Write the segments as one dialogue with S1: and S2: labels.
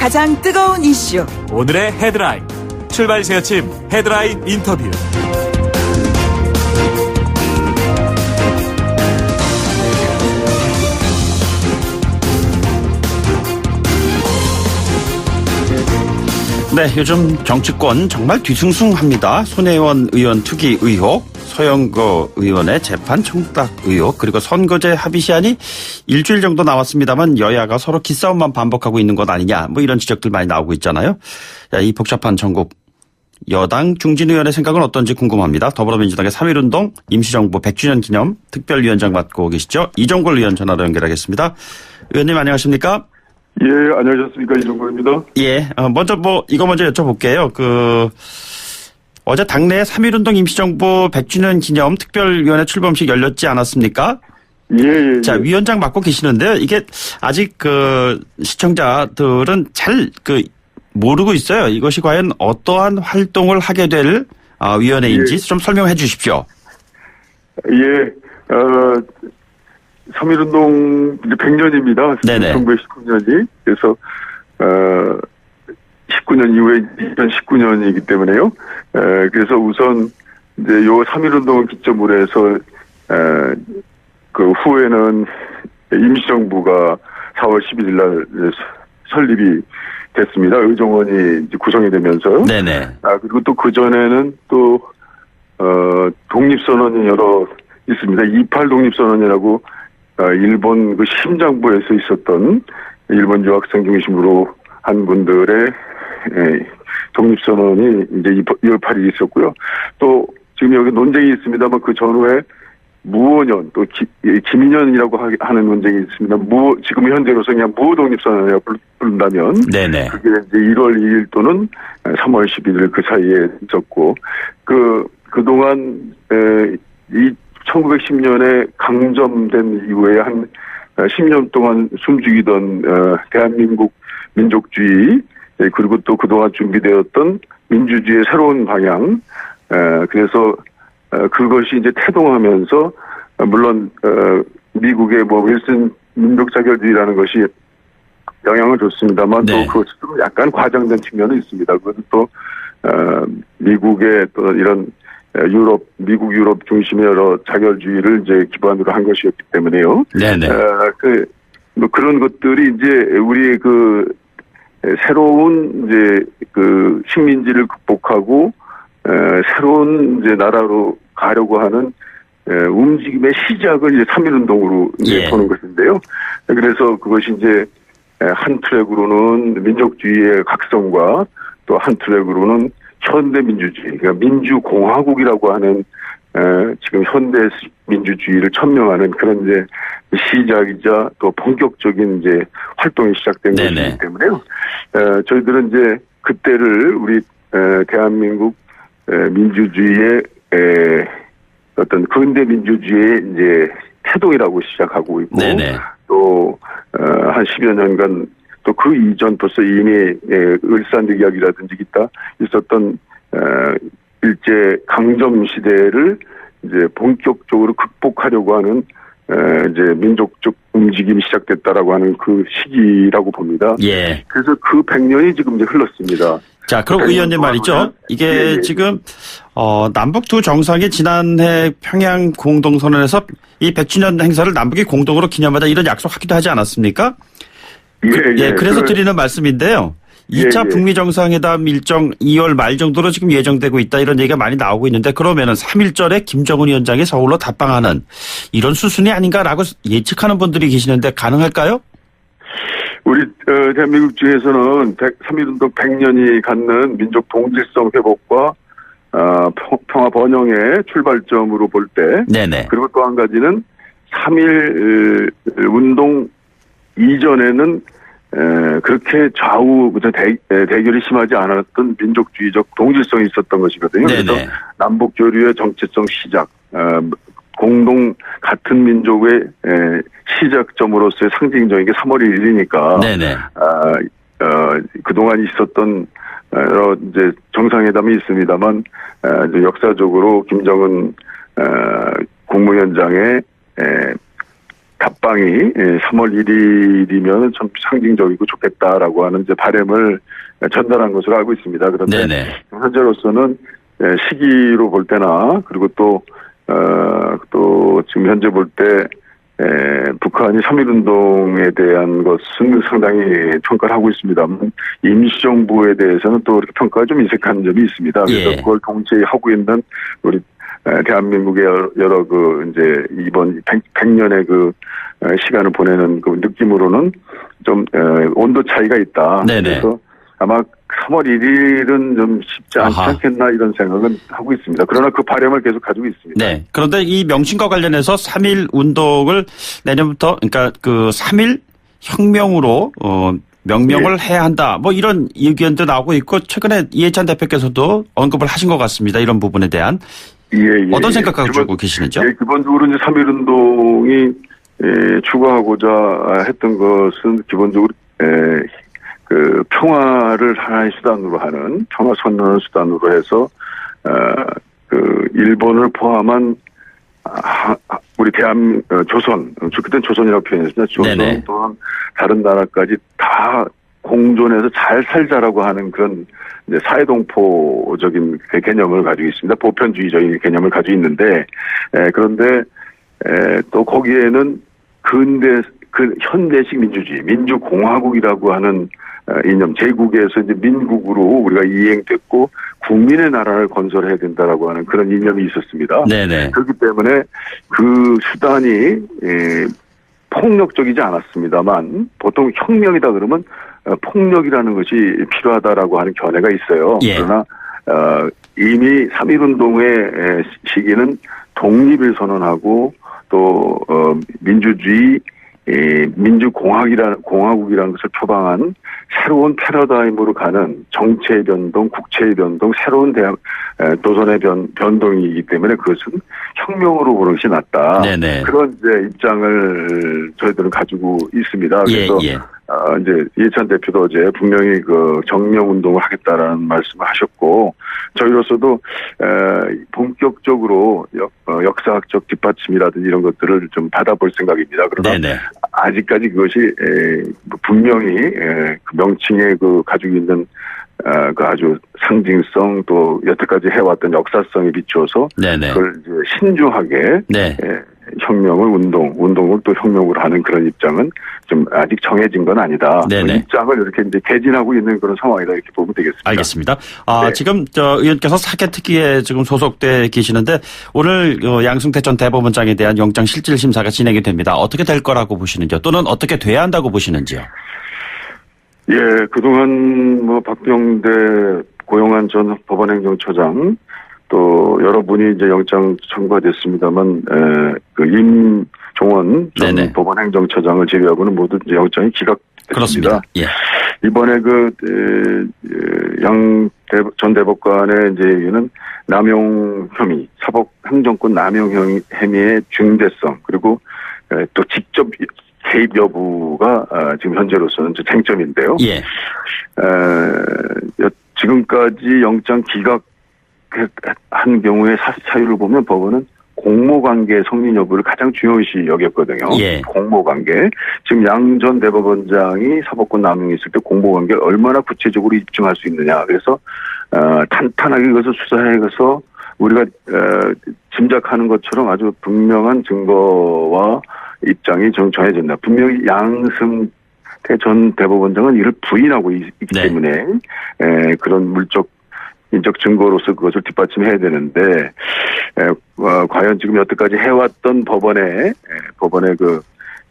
S1: 가장 뜨거운 이슈.
S2: 오늘의 헤드라인. 출발 새 아침 헤드라인 인터뷰.
S3: 네, 요즘 정치권 정말 뒤숭숭합니다. 손혜원 의원 투기 의혹, 서영거 의원의 재판 청탁 의혹, 그리고 선거제 합의 시한이 일주일 정도 남았습니다만 여야가 서로 기싸움만 반복하고 있는 것 아니냐, 뭐 이런 지적들 많이 나오고 있잖아요. 이 복잡한 전국 여당 중진 의원의 생각은 어떤지 궁금합니다. 더불어민주당의 3.1운동 임시정부 100주년 기념 특별위원장 맡고 계시죠. 이종걸 의원 전화로 연결하겠습니다. 의원님 안녕하십니까?
S4: 예, 안녕하셨습니까? 이종걸입니다.
S3: 예, 먼저 이거 먼저 여쭤볼게요. 어제 당내 3.1운동 임시정부 100주년 기념 특별위원회 출범식 열렸지 않았습니까?
S4: 예.
S3: 자, 위원장 맡고 계시는데요. 이게 아직 시청자들은 잘 모르고 있어요. 이것이 과연 어떠한 활동을 하게 될 위원회인지 좀 설명해 주십시오.
S4: 예, 3.1운동 100년입니다.
S3: 네네.
S4: 1919년이. 그래서, 19년 이후에 2019년이기 때문에요. 그래서 우선 이제 요 3.1운동을 기점으로 해서, 그 후에는 임시정부가 4월 11일 날 설립이 됐습니다. 의정원이 이제 구성이 되면서요.
S3: 네네.
S4: 그리고 또 그전에는 또, 독립선언이 여러 있습니다. 28 독립선언이라고 일본 그 심장부에서 있었던 일본 유학생 중심으로 한 분들의 독립선언이 이제 2월 8일 있었고요. 또 지금 여기 논쟁이 있습니다만 그 전후에 무오년 또 김인년이라고 하는 논쟁이 있습니다. 지금 현재로서 그냥 무독립선언이라고 부른다면
S3: 네네.
S4: 그게 이제 1월 2일 또는 3월 11일 그 사이에 있었고 그동안 이 1910년에 강점된 이후에 한 10년 동안 숨죽이던 대한민국 민족주의 그리고 또 그동안 준비되었던 민주주의의 새로운 방향 그래서 그것이 이제 태동하면서 물론 미국의 윌슨 민족자결주의라는 것이 영향을 줬습니다만 또 그것이 좀 약간 과장된 측면은 있습니다. 그것은 또 미국의 또 이런 미국 유럽 중심의 여러 자결주의를 이제 기반으로 한 것이었기 때문에요.
S3: 네네.
S4: 뭐 그런 것들이 이제 우리 새로운 이제 식민지를 극복하고 새로운 이제 나라로 가려고 하는 움직임의 시작을 이제 3.1운동으로 이제 보는 것인데요. 그래서 그것이 이제 한 트랙으로는 민족주의의 각성과 또 한 트랙으로는 현대 민주주의, 그러니까 민주공화국이라고 하는 지금 현대 민주주의를 천명하는 그런 이제 시작이자 또 본격적인 이제 활동이 시작된 것이기 때문에요. 저희들은 이제 그때를 우리 대한민국 민주주의의 어떤 근대 민주주의의 이제 태동이라고 시작하고 있고 또 한 10여 년간 또 그 이전 벌써 이미 을사늑약이라든지 기타 있었던 일제 강점 시대를 이제 본격적으로 극복하려고 하는 이제 민족적 움직임이 시작됐다라고 하는 그 시기라고 봅니다. 예. 그래서 그 100년이 지금 이제 흘렀습니다.
S3: 자, 그럼 의원님 말이죠. 이게 지금 남북 두 정상이 지난해 평양 공동선언에서 이 100주년 행사를 남북이 공동으로 기념하자 이런 약속하기도 하지 않았습니까? 그래서 드리는 말씀인데요. 2차 북미 정상회담 일정 2월 말 정도로 지금 예정되고 있다 이런 얘기가 많이 나오고 있는데 그러면은 3.1절에 김정은 위원장이 서울로 답방하는 이런 수순이 아닌가라고 예측하는 분들이 계시는데 가능할까요?
S4: 우리 대한민국 중에서는 3.1운동 100년이 갖는 민족 동질성 회복과 평화 번영의 출발점으로 볼 때 그리고 또 한 가지는 3.1 운동 이전에는 그렇게 좌우 대결이 심하지 않았던 민족주의적 동질성이 있었던 것이거든요. 그래서 남북 교류의 정체성 시작, 공동 같은 민족의 시작점으로서의 상징적인 게 3월 1일이니까 그동안 있었던 여러 이제 정상회담이 있습니다만 이제 역사적으로 김정은 국무위원장의 답방이 3월 1일이면 좀 상징적이고 좋겠다라고 하는 이제 바람을 전달한 것으로 알고 있습니다. 그런데
S3: 네네.
S4: 현재로서는 시기로 볼 때나 그리고 또 지금 현재 볼 때 북한이 3.1운동에 대한 것은 상당히 평가를 하고 있습니다만 임시정부에 대해서는 또 이렇게 평가가 좀 인색한 점이 있습니다. 그래서
S3: 예.
S4: 그걸 동시에 하고 있는 우리 대한민국의 여러 이제 이번 100년의 시간을 보내는 그 느낌으로는 좀 온도 차이가 있다.
S3: 네네.
S4: 그래서 아마 3월 1일은 좀 쉽지 않지 않겠나 이런 생각은 하고 있습니다. 그러나 그 바람을 계속 가지고 있습니다.
S3: 네. 그런데 이 명칭과 관련해서 3.1 운동을 내년부터 그러니까 그 3.1 혁명으로 명명을 해야 한다. 뭐 이런 의견도 나오고 있고 최근에 이해찬 대표께서도 언급을 하신 것 같습니다. 이런 부분에 대한 어떤 생각 가지고 계시는지요?
S4: 기본적으로 이제 3.1운동이 추구하고자 했던 것은 기본적으로 그 평화를 하나의 수단으로 하는 평화 선언을 수단으로 해서 그 일본을 포함한 우리 조선 그때는 조선이라고 표현했습니다. 조선
S3: 네네.
S4: 또한 다른 나라까지 다 공존해서 잘 살자라고 하는 그런 이제 사회동포적인 개념을 가지고 있습니다. 보편주의적인 개념을 가지고 있는데 그런데 또 거기에는 현대식 민주주의, 민주공화국이라고 하는 이념, 제국에서 이제 민국으로 우리가 이행됐고 국민의 나라를 건설해야 된다라고 하는 그런 이념이 있었습니다.
S3: 네네.
S4: 그렇기 때문에 그 수단이 폭력적이지 않았습니다만 보통 혁명이다 그러면 폭력이라는 것이 필요하다라고 하는 견해가 있어요.
S3: 예.
S4: 그러나 이미 3.1운동의 시기는 독립을 선언하고 또 민주주의 민주공화국이라는 것을 표방한 새로운 패러다임으로 가는 정체의 변동, 국체의 변동, 새로운 도선의 변동이기 때문에 그것은 혁명으로 보는 것이 낫다. 네네. 그런 이제 입장을 저희들은 가지고 있습니다. 그래서 이제 이해찬 대표도 어제 분명히 그 정명 운동을 하겠다라는 말씀을 하셨고 저희로서도 본격적으로 역사학적 뒷받침이라든지 이런 것들을 좀 받아볼 생각입니다. 그러나 네네. 아직까지 그것이 분명히 그 명칭에 그 가지고 있는 그 아주 상징성 또 여태까지 해왔던 역사성에 비추어서 네네. 그걸 이제 신중하게 혁명을 운동을 또 혁명으로 하는 그런 입장은 좀 아직 정해진 건 아니다. 그 입장을 이렇게 이제 개진하고 있는 그런 상황이다 이렇게 보면 되겠습니다.
S3: 알겠습니다. 지금 의원께서 사개특위에 지금 소속돼 계시는데 오늘 양승태 전 대법원장에 대한 영장 실질 심사가 진행이 됩니다. 어떻게 될 거라고 보시는지요? 또는 어떻게 돼야 한다고 보시는지요?
S4: 예, 그동안 박병대 고영한 전 법원행정처장 또 여러분이 이제 영장 청구가 됐습니다만 그 임종원 전 법원행정처장을 제외하고는 모두 이제 영장이 기각됐습니다.
S3: 그렇습니다. 예.
S4: 이번에 양 전 대법관의 이제 얘기는 남용 혐의, 사법 행정권 남용 혐의의 중대성 그리고 또 직접 개입 여부가 지금 현재로서는 쟁점인데요. 예. 지금까지 영장 기각한 경우의 사유를 보면 법원은 공모관계 성립 여부를 가장 중요시 여겼거든요. 예. 공모관계. 지금 양 전 대법원장이 사법권 남용이 있을 때 공모관계를 얼마나 구체적으로 입증할 수 있느냐. 그래서 탄탄하게 이것을 수사해서 우리가 짐작하는 것처럼 아주 분명한 증거와 입장이 정해졌나. 분명히 양승태 전 대법원장은 이를 부인하고 있기 때문에 그런 인적 증거로서 그것을 뒷받침해야 되는데 과연 지금 여태까지 해왔던 법원의 그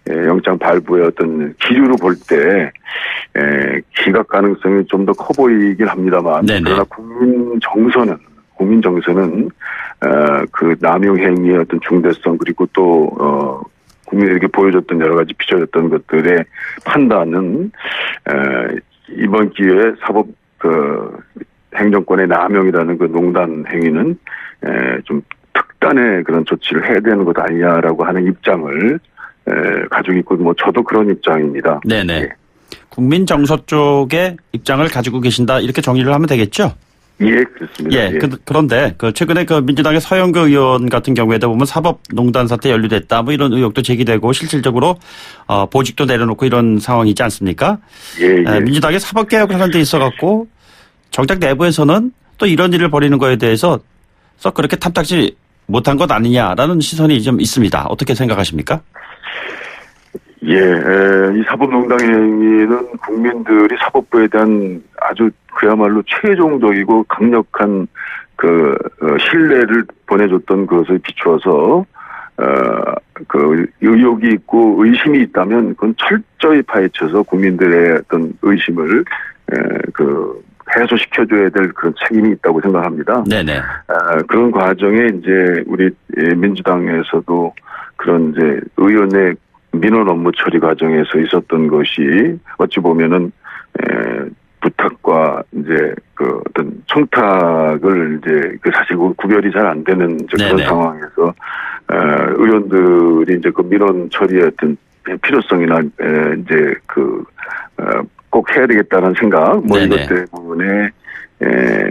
S4: 영장 발부의 어떤 기류로 볼 때 기각 가능성이 좀 더 커 보이긴 합니다만 그러나 국민 정서는 그 남용 행위의 어떤 중대성 그리고 또 국민에게 보여줬던 여러 가지 비춰졌던 것들의 판단은 이번 기회에 사법 행정권의 남용이라는 그 농단 행위는 좀 특단의 그런 조치를 해야 되는 것 아니냐라고 하는 입장을 가지고 있고 저도 그런 입장입니다. 네네.
S3: 국민 정서 쪽의 입장을 가지고 계신다 이렇게 정리를 하면 되겠죠?
S4: 예, 그렇습니다.
S3: 예, 그런데 최근에 민주당의 서영교 의원 같은 경우에도 보면 사법농단 사태 연루됐다 뭐 이런 의혹도 제기되고 실질적으로 보직도 내려놓고 이런 상황이지 않습니까?
S4: 예.
S3: 민주당의 사법개혁을 하는 데 있어갖고 정작 내부에서는 또 이런 일을 벌이는 거에 대해서 썩 그렇게 탐탁지 못한 것 아니냐라는 시선이 좀 있습니다. 어떻게 생각하십니까?
S4: 예, 이 사법농단 행위는 국민들이 사법부에 대한 아주 그야말로 최종적이고 강력한 신뢰를 보내줬던 것을 비추어서 의혹이 있고 의심이 있다면 그건 철저히 파헤쳐서 국민들의 어떤 의심을 해소시켜줘야 될 그런 책임이 있다고 생각합니다.
S3: 네네.
S4: 그런 과정에 이제 우리 민주당에서도 그런 이제 의원의 민원 업무 처리 과정에서 있었던 것이 어찌 보면은 부탁과 이제 어떤 청탁을 이제 사실 구별이 잘 안 되는 이제 그런
S3: 네네.
S4: 상황에서 의원들이 이제 민원 처리의 어떤 필요성이나 이제 꼭 해야 되겠다는 생각 뭐
S3: 네네.
S4: 이것 때문에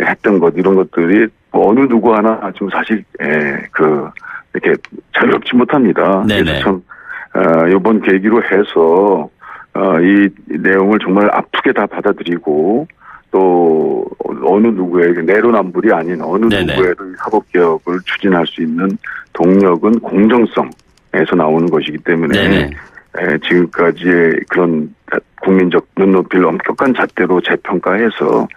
S4: 했던 것 이런 것들이 어느 누구 하나 좀 사실 이렇게 자유롭지 못합니다.
S3: 네네.
S4: 그래서 참 이번 계기로 해서 이 내용을 정말 아프게 다 받아들이고 또 어느 누구에게 내로남불이 아닌 어느
S3: 네네.
S4: 누구에도 이 사법개혁을 추진할 수 있는 동력은 공정성에서 나오는 것이기 때문에
S3: 네네.
S4: 지금까지의 그런 국민적 눈높이를 엄격한 잣대로 재평가해서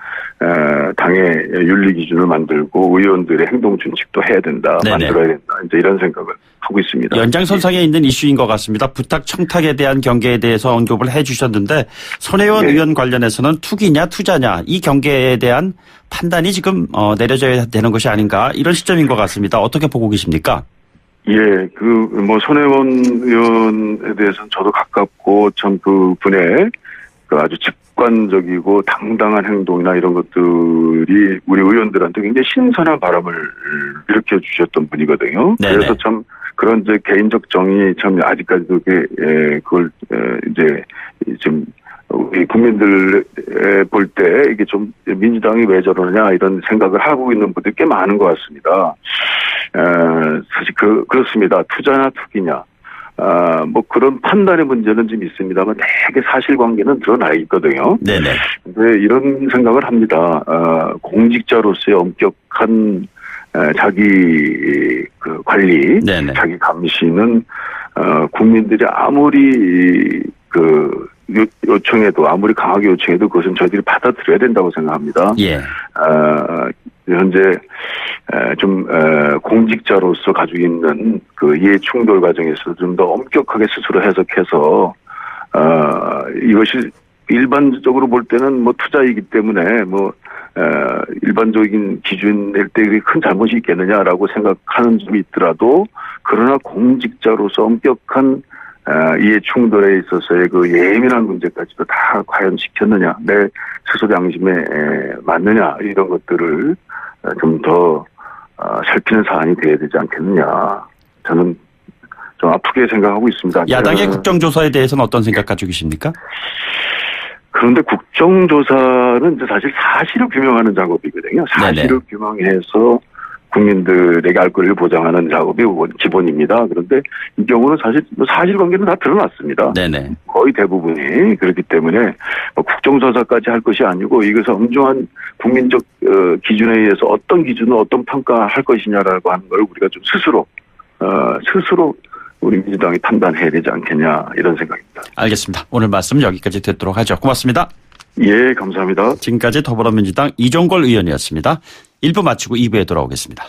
S4: 당의 윤리 기준을 만들고 의원들의 행동 준칙도 해야 된다,
S3: 네네.
S4: 만들어야 된다. 이제 이런 생각을 하고 있습니다.
S3: 연장선상에 있는 이슈인 것 같습니다. 부탁 청탁에 대한 경계에 대해서 언급을 해 주셨는데 손혜원
S4: 네.
S3: 의원 관련해서는 투기냐 투자냐 이 경계에 대한 판단이 지금 내려져야 되는 것이 아닌가 이런 시점인 것 같습니다. 어떻게 보고 계십니까?
S4: 예, 손혜원 의원에 대해서는 저도 가깝고 참 그분의 아주 직관적이고 당당한 행동이나 이런 것들이 우리 의원들한테 굉장히 신선한 바람을 일으켜 주셨던 분이거든요.
S3: 네네.
S4: 그래서 참 그런 이제 개인적 정이 참 아직까지도 그걸 이제 좀 우리 국민들 볼 때 이게 좀 민주당이 왜 저러냐 이런 생각을 하고 있는 분들이 꽤 많은 것 같습니다. 사실 그렇습니다. 투자나 투기냐. 뭐 그런 판단의 문제는 좀 있습니다만 되게 사실관계는 드러나 있거든요.
S3: 네네.
S4: 근데 이런 생각을 합니다. 공직자로서의 엄격한 자기 관리,
S3: 네네.
S4: 자기 감시는 국민들이 아무리 요청해도 아무리 강하게 요청해도 그것은 저희들이 받아들여야 된다고 생각합니다.
S3: 예.
S4: 현재 좀 공직자로서 가지고 있는 이해 충돌 과정에서 좀 더 엄격하게 스스로 해석해서 이것이 일반적으로 볼 때는 뭐 투자이기 때문에 일반적인 기준일 때 큰 잘못이 있겠느냐라고 생각하는 점이 있더라도 그러나 공직자로서 엄격한 이해 충돌에 있어서의 예민한 문제까지도 다 과연 지켰느냐, 내 스스로 양심에 맞느냐 이런 것들을 좀 더 살피는 사안이 돼야 되지 않겠느냐. 저는 좀 아프게 생각하고 있습니다.
S3: 야당의 국정조사에 대해서는 어떤 생각 가지고 계십니까?
S4: 그런데 국정조사는 이제 사실 사실을 규명하는 작업이거든요. 사실을 규명해서 국민들에게 알 권리를 보장하는 작업이 기본입니다. 그런데 이 경우는 사실 사실관계는 다 드러났습니다.
S3: 네네.
S4: 거의 대부분이 그렇기 때문에 국정조사까지 할 것이 아니고 이것을 엄중한 국민적 기준에 의해서 어떤 기준으로 어떤 평가할 것이냐라고 하는 걸 우리가 좀 스스로 우리 민주당이 판단해야 되지 않겠냐 이런 생각입니다.
S3: 알겠습니다. 오늘 말씀 여기까지 듣도록 하죠. 고맙습니다.
S4: 예, 감사합니다.
S3: 지금까지 더불어민주당 이종걸 의원이었습니다. 1부 마치고 2부에 돌아오겠습니다.